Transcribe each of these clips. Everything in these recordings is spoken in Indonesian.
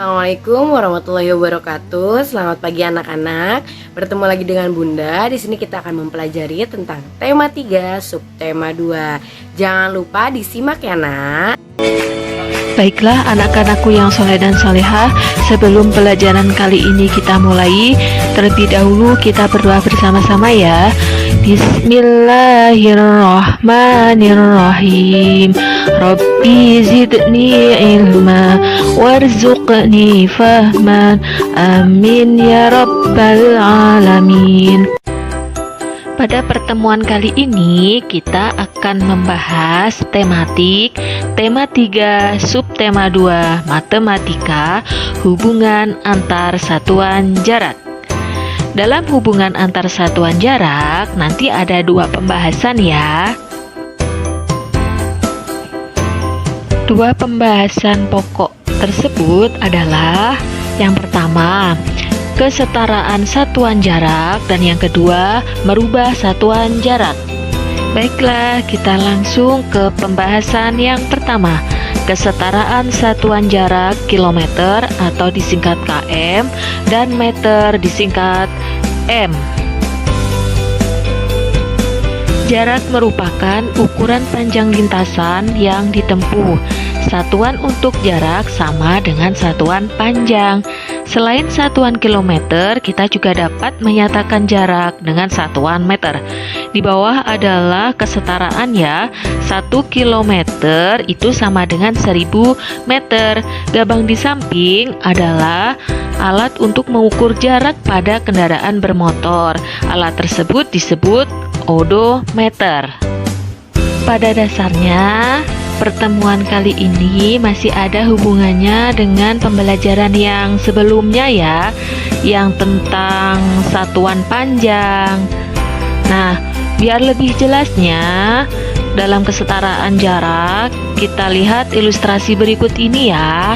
Assalamualaikum warahmatullahi wabarakatuh. Selamat pagi anak-anak. Bertemu lagi dengan Bunda. Di sini kita akan mempelajari tentang tema 3, subtema 2. Jangan lupa disimak ya, Nak. Baiklah anak-anakku yang soleh dan solehah, sebelum pelajaran kali ini kita mulai, terlebih dahulu kita berdoa bersama-sama ya. Bismillahirrahmanirrahim. Rabbi zidni ilma warzuqni fahman. Amin ya rabbal alamin. Pada pertemuan kali ini kita akan membahas tematik tema 3 subtema 2 matematika, hubungan antar satuan jarak. Dalam hubungan antar satuan jarak nanti ada 2 pembahasan ya. 2 pembahasan pokok tersebut adalah yang pertama, kesetaraan satuan jarak, dan yang kedua, merubah satuan jarak. Baiklah, kita langsung ke pembahasan yang pertama, kesetaraan satuan jarak kilometer atau disingkat km dan meter disingkat m. Jarak merupakan ukuran panjang lintasan yang ditempuh. Satuan untuk jarak sama dengan satuan panjang. Selain satuan kilometer, kita juga dapat menyatakan jarak dengan satuan meter. Di bawah adalah kesetaraan ya. 1 kilometer itu sama dengan 1000 meter. Gabang di samping adalah alat untuk mengukur jarak pada kendaraan bermotor. Alat tersebut disebut odometer. Pada dasarnya, pertemuan kali ini masih ada hubungannya dengan pembelajaran yang sebelumnya ya, yang tentang satuan panjang. Nah, biar lebih jelasnya, dalam kesetaraan jarak, kita lihat ilustrasi berikut ini ya.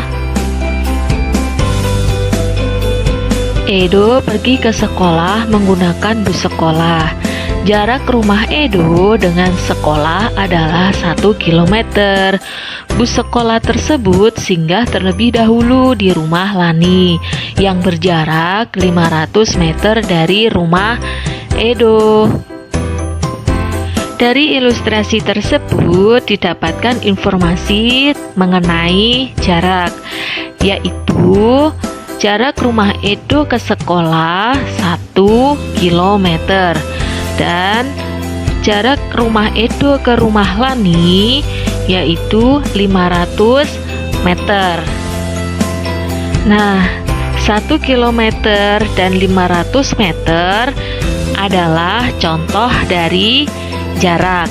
Edo pergi ke sekolah menggunakan bus sekolah. Jarak rumah Edo dengan sekolah adalah 1 km. Bus sekolah tersebut singgah terlebih dahulu di rumah Lani yang berjarak 500 meter dari rumah Edo. Dari ilustrasi tersebut didapatkan informasi mengenai jarak, yaitu jarak rumah Edo ke sekolah 1 km. Dan jarak rumah Edo ke rumah Lani yaitu 500 meter. Nah, 1 kilometer dan 500 meter adalah contoh dari jarak.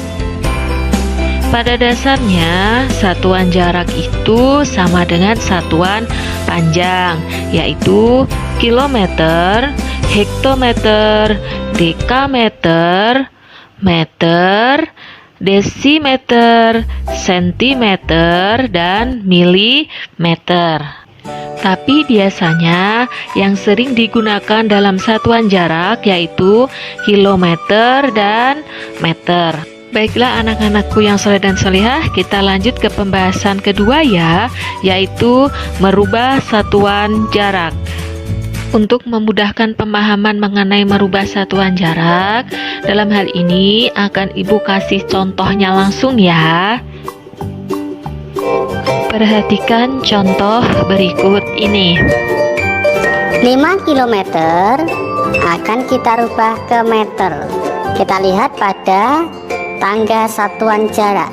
Pada dasarnya, satuan jarak itu sama dengan satuan panjang, yaitu kilometer, hektometer, dekameter, meter, desimeter, sentimeter, dan milimeter. Tapi biasanya yang sering digunakan dalam satuan jarak yaitu kilometer dan meter. Baiklah anak-anakku yang soleh dan solehah, kita lanjut ke pembahasan kedua ya, yaitu merubah satuan jarak. Untuk memudahkan pemahaman mengenai merubah satuan jarak, dalam hal ini akan Ibu kasih contohnya langsung ya. Perhatikan contoh berikut ini. 5 km akan kita rubah ke meter. Kita lihat pada tangga satuan jarak.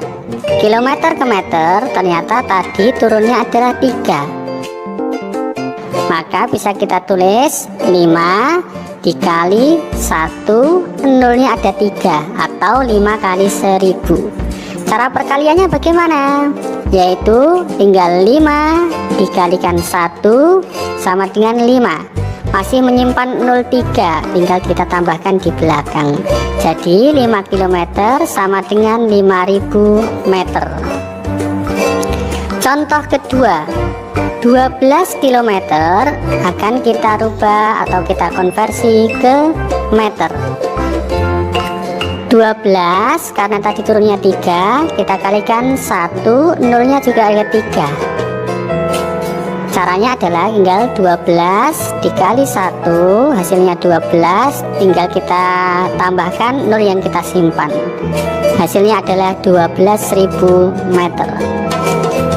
Kilometer ke meter ternyata tadi turunnya adalah 3. Maka bisa kita tulis 5 dikali 1, nolnya ada 3 atau 5 kali 1000. Cara perkaliannya bagaimana? Yaitu tinggal 5 dikalikan 1 sama dengan 5. Masih menyimpan 03, tinggal kita tambahkan di belakang. Jadi 5 km sama dengan 5000 meter. Contoh kedua, 12 km akan kita rubah atau kita konversi ke meter. 12 karena tadi turunnya 3, kita kalikan 1, nolnya juga ada 3. Caranya adalah tinggal 12 dikali 1, hasilnya 12, tinggal kita tambahkan 0 yang kita simpan. Hasilnya adalah 12.000 meter.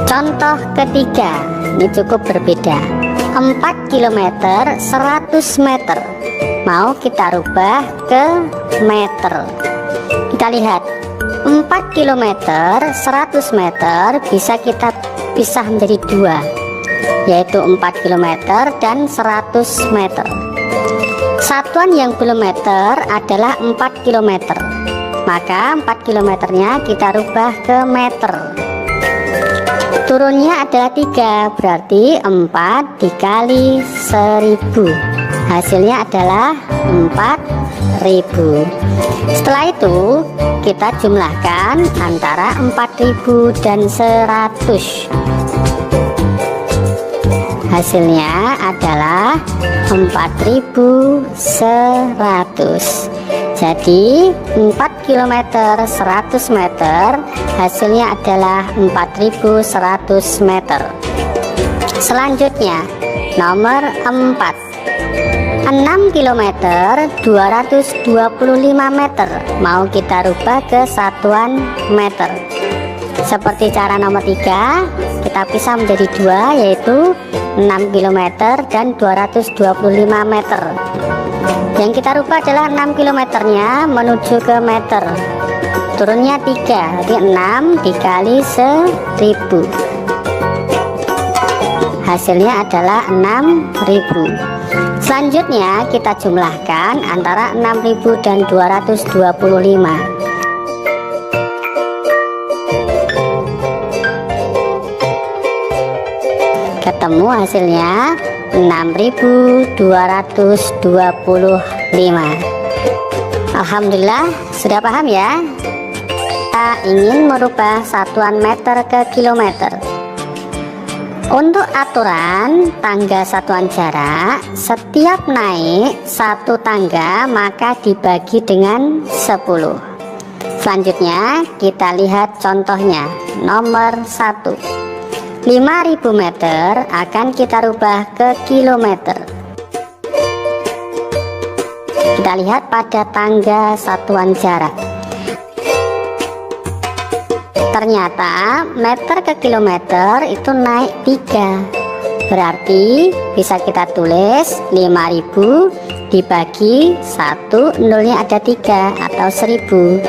Contoh ketiga, ini cukup berbeda. 4 km 100 meter mau kita rubah ke meter. Kita lihat 4 km 100 meter bisa kita pisah menjadi dua, yaitu 4 km dan 100 meter. Satuan yang belum meter adalah 4 km, maka 4 kilometernya kita rubah ke meter. Turunnya adalah 3, berarti 4 dikali 1000, hasilnya adalah 4000. Setelah itu kita jumlahkan antara 4000 dan 100, hasilnya adalah 4100. Jadi 4 km 100 meter hasilnya adalah 4100 meter. Selanjutnya nomor 4, 6 km 225 meter mau kita rubah ke satuan meter. Seperti cara nomor 3, kita pisah menjadi dua, yaitu 6 km dan 225 meter. Yang kita rubah adalah 6 kilometernya menuju ke meter. Turunnya 3, jadi 6 dikali 1000, hasilnya adalah 6000. Selanjutnya kita jumlahkan antara 6000 dan 225. Ketemu hasilnya 6225. Alhamdulillah, sudah paham ya? Kita ingin merubah satuan meter ke kilometer. Untuk aturan tangga satuan jarak, setiap naik satu tangga maka dibagi dengan 10. Selanjutnya kita lihat contohnya. Nomor 1, 5000 meter akan kita rubah ke kilometer. Kita lihat pada tangga satuan jarak. Ternyata meter ke kilometer itu naik 3. Berarti bisa kita tulis 5000 dibagi 1, nolnya ada 3 atau 1000.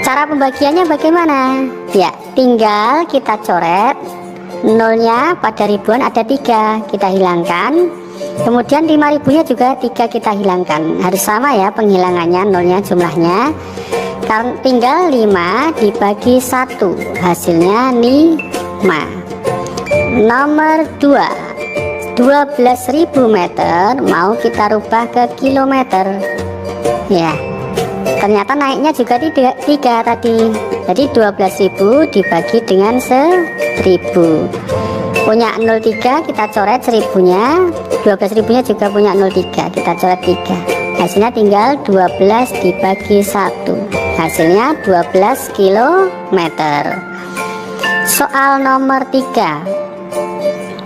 Cara pembagiannya bagaimana? Ya, tinggal kita coret nolnya pada ribuan ada 3, kita hilangkan. Kemudian 5000 nya juga 3 kita hilangkan. Harus sama ya penghilangannya, nolnya jumlahnya. Karena tinggal 5 dibagi 1, hasilnya 5. Nomor 2, 12.000 meter mau kita rubah ke kilometer. Ya, ternyata naiknya juga 3 tadi. Jadi 12.000 dibagi dengan 1000. Punya 03 kita coret 1000-nya, 12.000-nya juga punya 03, kita coret 3. Hasilnya tinggal 12 dibagi 1, hasilnya 12 kilometer. Soal nomor 3,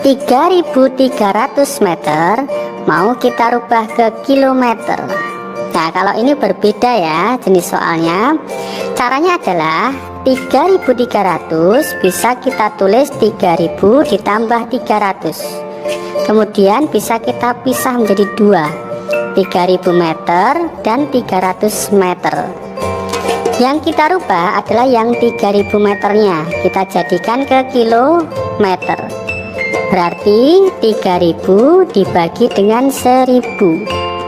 3300 meter mau kita rubah ke kilometer. Nah, kalau ini berbeda ya jenis soalnya. Caranya adalah 3300 bisa kita tulis 3000 ditambah 300. Kemudian bisa kita pisah menjadi 2, 3000 meter dan 300 meter. Yang kita rubah adalah yang 3000 meternya, kita jadikan ke kilometer. Berarti 3000 dibagi dengan 1000,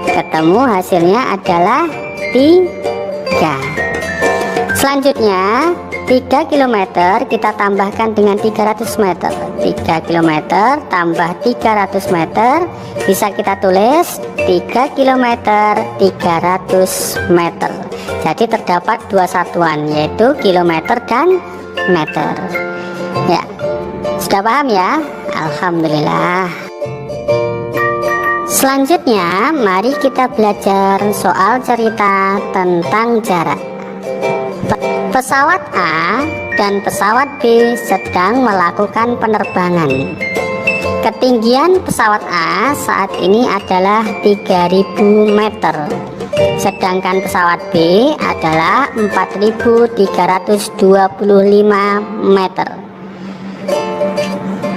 ketemu hasilnya adalah 3. Selanjutnya 3 km kita tambahkan dengan 300 meter. 3 km tambah 300 meter bisa kita tulis 3 km 300 meter. Jadi terdapat dua satuan, yaitu kilometer dan meter. Ya, sudah paham ya? Alhamdulillah. Selanjutnya mari kita belajar soal cerita tentang jarak. Pesawat A dan pesawat B sedang melakukan penerbangan. Ketinggian pesawat A saat ini adalah 3000 meter, sedangkan pesawat B adalah 4325 meter.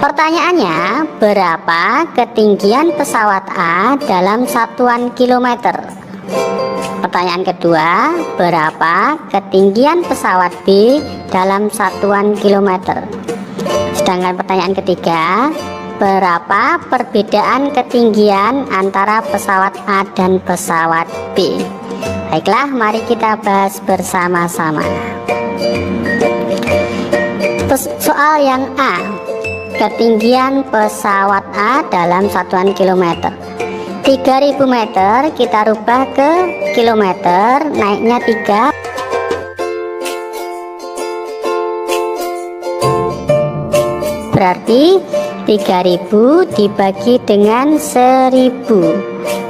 Pertanyaannya, berapa ketinggian pesawat A dalam satuan kilometer? Pertanyaan kedua, berapa ketinggian pesawat B dalam satuan kilometer? Sedangkan pertanyaan ketiga, berapa perbedaan ketinggian antara pesawat A dan pesawat B? Baiklah, mari kita bahas bersama-sama. Soal yang A, ketinggian pesawat A dalam satuan kilometer. 3000 meter kita rubah ke kilometer, naiknya 3. Berarti 3000 dibagi dengan 1000,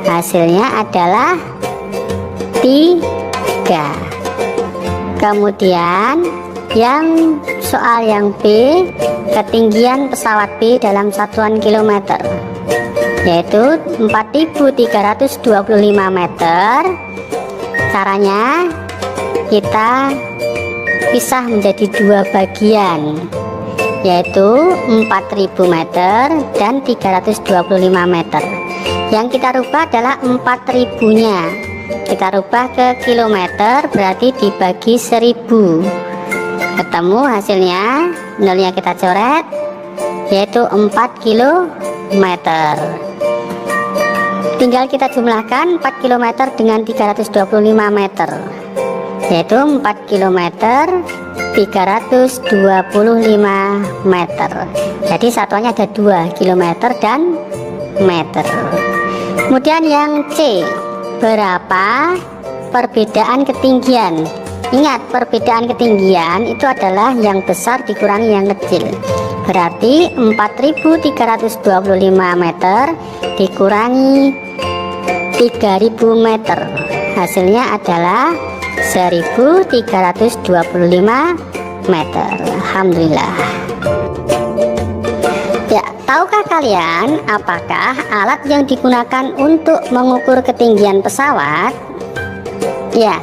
hasilnya adalah 3. Kemudian yang soal yang B, ketinggian pesawat B dalam satuan kilometer, yaitu 4325 meter. Caranya kita pisah menjadi dua bagian, yaitu 4000 meter dan 325 meter. Yang kita rubah adalah 4000 nya kita rubah ke kilometer, berarti dibagi 1000, ketemu hasilnya, nolnya kita coret, yaitu 4 kilometer. Tinggal kita jumlahkan 4 km dengan 325 meter, yaitu 4 km 325 meter. Jadi satuannya ada 2 km dan meter. Kemudian yang C, berapa perbedaan ketinggian? Ingat, perbedaan ketinggian itu adalah yang besar dikurangi yang kecil. Berarti 4325 meter dikurangi 3000 meter, hasilnya adalah 1325 meter. Alhamdulillah. Ya, tahukah kalian apakah alat yang digunakan untuk mengukur ketinggian pesawat? Ya,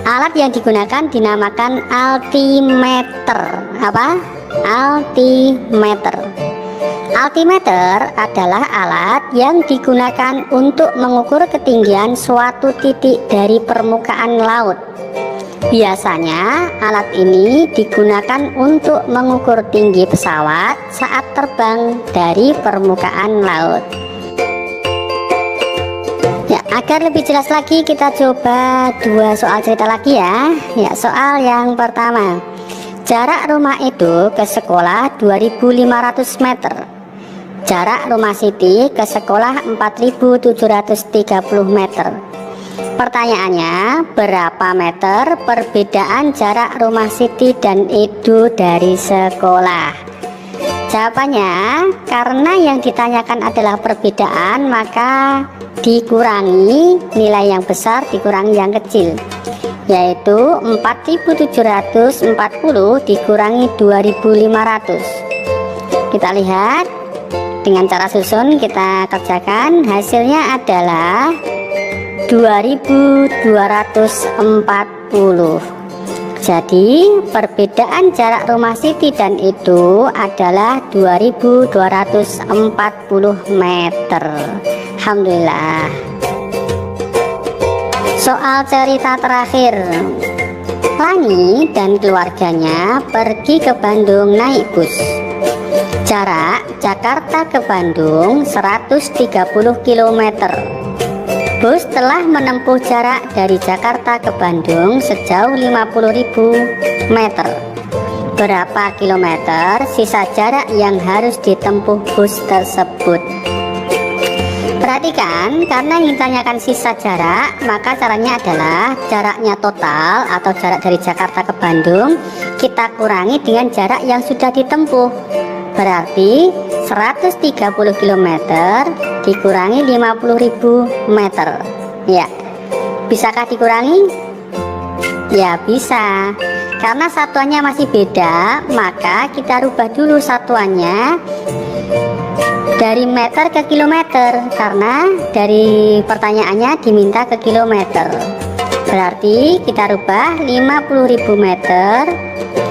alat yang digunakan dinamakan altimeter. Apa? Altimeter. Altimeter adalah alat yang digunakan untuk mengukur ketinggian suatu titik dari permukaan laut. Biasanya alat ini digunakan untuk mengukur tinggi pesawat saat terbang dari permukaan laut. Ya, agar lebih jelas lagi kita coba dua soal cerita lagi ya. Ya, soal yang pertama. Jarak rumah itu ke sekolah 2500 meter. Jarak rumah Siti ke sekolah 4730 meter. Pertanyaannya, berapa meter perbedaan jarak rumah Siti dan Edo dari sekolah? Jawabannya, karena yang ditanyakan adalah perbedaan, maka dikurangi nilai yang besar dikurangi yang kecil, yaitu 4740 dikurangi 2500. Kita lihat dengan cara susun, kita kerjakan, hasilnya adalah 2240. Jadi perbedaan jarak rumah Siti dan Edo adalah 2240 meter. Alhamdulillah. Soal cerita terakhir. Lani dan keluarganya pergi ke Bandung naik bus. Jarak Jakarta ke Bandung 130 km. Bus telah menempuh jarak dari Jakarta ke Bandung sejauh 50.000 meter. Berapa kilometer sisa jarak yang harus ditempuh bus tersebut? Perhatikan, karena yang ditanyakan sisa jarak, maka caranya adalah jaraknya total atau jarak dari Jakarta ke Bandung kita kurangi dengan jarak yang sudah ditempuh. Berarti 130 km dikurangi 50.000 meter. Ya, bisakah dikurangi? Ya, bisa. Karena satuannya masih beda, maka kita rubah dulu satuannya dari meter ke kilometer, karena dari pertanyaannya diminta ke kilometer. Berarti kita rubah 50.000 meter,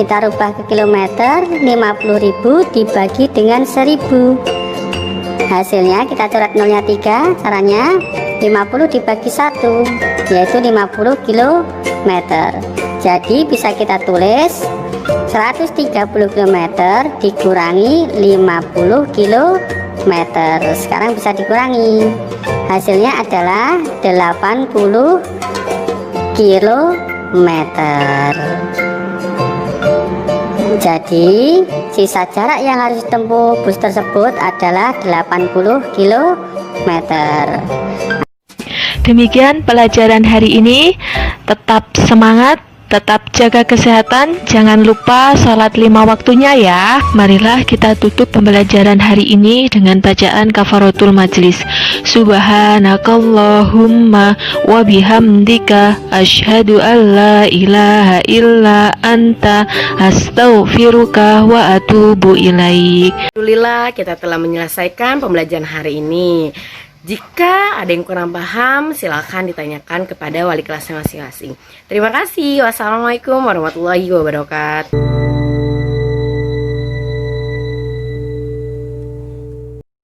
kita rubah ke kilometer. 50.000 dibagi dengan 1000. Hasilnya kita coret nolnya 3. Caranya 50 dibagi 1, yaitu 50 kilometer. Jadi bisa kita tulis 130 km dikurangi 50 km. Sekarang bisa dikurangi. Hasilnya adalah 80 km. Jadi sisa jarak yang harus ditempuh bus tersebut adalah 80 km. Demikian pelajaran hari ini. Tetap semangat, tetap jaga kesehatan, jangan lupa salat 5 waktunya ya. Marilah kita tutup pembelajaran hari ini dengan bacaan kafaratul majlis. Subhanakallahumma wa bihamdika asyhadu an la ilaha illa anta astaghfiruka wa atubu ilaik. Alhamdulillah kita telah menyelesaikan pembelajaran hari ini. Jika ada yang kurang paham, silakan ditanyakan kepada wali kelasnya masing-masing. Terima kasih. Wassalamualaikum warahmatullahi wabarakatuh.